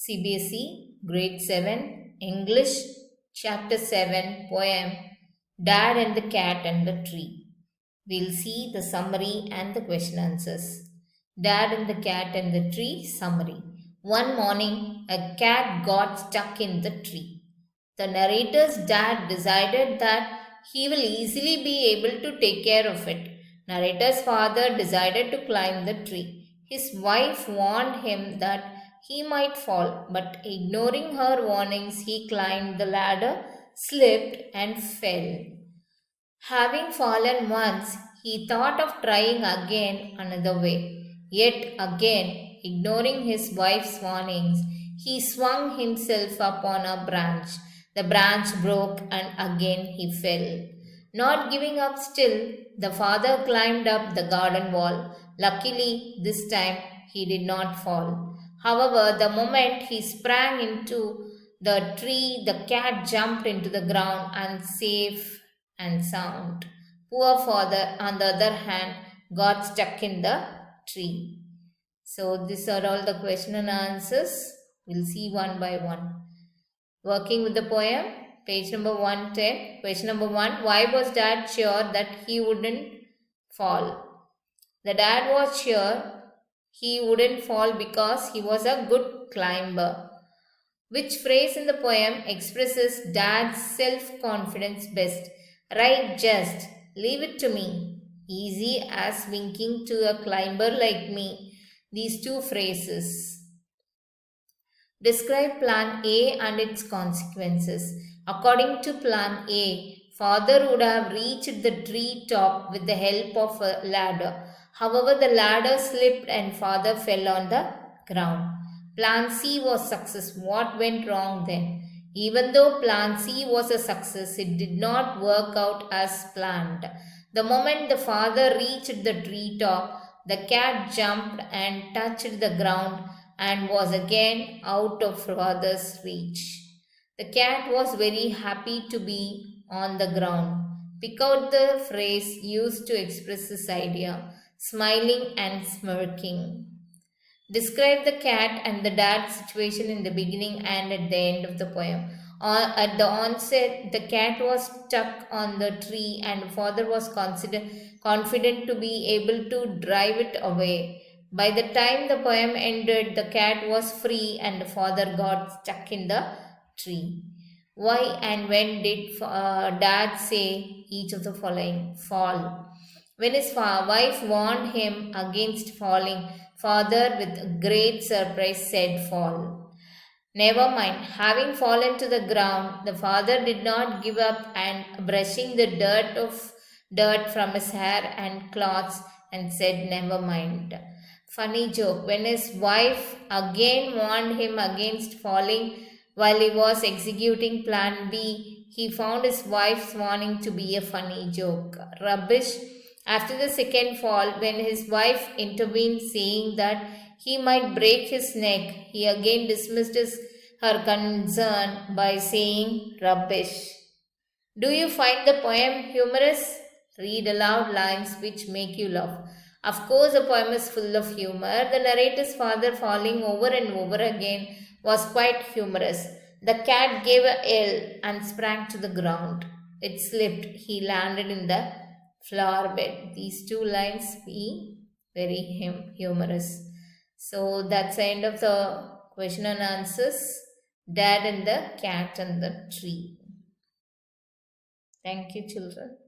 Cbse Grade 7 English Chapter 7 Poem Dad and the Cat and the Tree. We'll see the summary and the question answers. Dad and the Cat and the Tree summary. One morning, a cat got stuck in the tree. The narrator's dad decided that he will easily be able to take care of it. Narrator's father decided to climb the tree. His wife warned him that he might fall, but ignoring her warnings, he climbed the ladder, slipped, and fell. Having fallen once, he thought of trying again another way. Yet again, ignoring his wife's warnings, he swung himself upon a branch. The branch broke and again he fell. Not giving up still, the father climbed up the garden wall. Luckily, this time he did not fall. However, the moment he sprang into the tree, the cat jumped into the ground and safe and sound. Poor father, on the other hand, got stuck in the tree. So, these are all the question and answers. We'll see one by one. Working with the poem, page number 110. Question number 1. Why was dad sure that he wouldn't fall? The dad was sure he wouldn't fall because he was a good climber. Which phrase in the poem expresses dad's self-confidence best? Right, just leave it to me. Easy as winking to a climber like me. These two phrases. Describe plan A and its consequences. According to plan A, father would have reached the tree top with the help of a ladder. However, the ladder slipped and father fell on the ground. Plan C was success. What went wrong then? Even though plan C was a success, it did not work out as planned. The moment the father reached the tree top, the cat jumped and touched the ground and was again out of father's reach. The cat was very happy to be on the ground. Pick out the phrase used to express this idea, smiling and smirking. Describe the cat and the dad's situation in the beginning and at the end of the poem. At the onset, the cat was stuck on the tree and father was confident to be able to drive it away. By the time the poem ended, the cat was free and the father got stuck in the tree. Why and when did dad say each of the following? Fall. When his wife warned him against falling, father with great surprise said fall. Never mind, having fallen to the ground, the father did not give up and brushing the dirt from his hair and clothes and said never mind. Funny joke. When his wife again warned him against falling while he was executing plan B, he found his wife's warning to be a funny joke. Rubbish. After the second fall, when his wife intervened saying that he might break his neck, he again dismissed her concern by saying rubbish. Do you find the poem humorous? Read aloud lines which make you laugh. Of course, the poem is full of humor. The narrator's father falling over and over again was quite humorous. The cat gave a yell and sprang to the ground. It slipped. He landed in the flower bed. These two lines be very humorous. So that's the end of the question and answers. Dad and the cat and the tree. Thank you, children.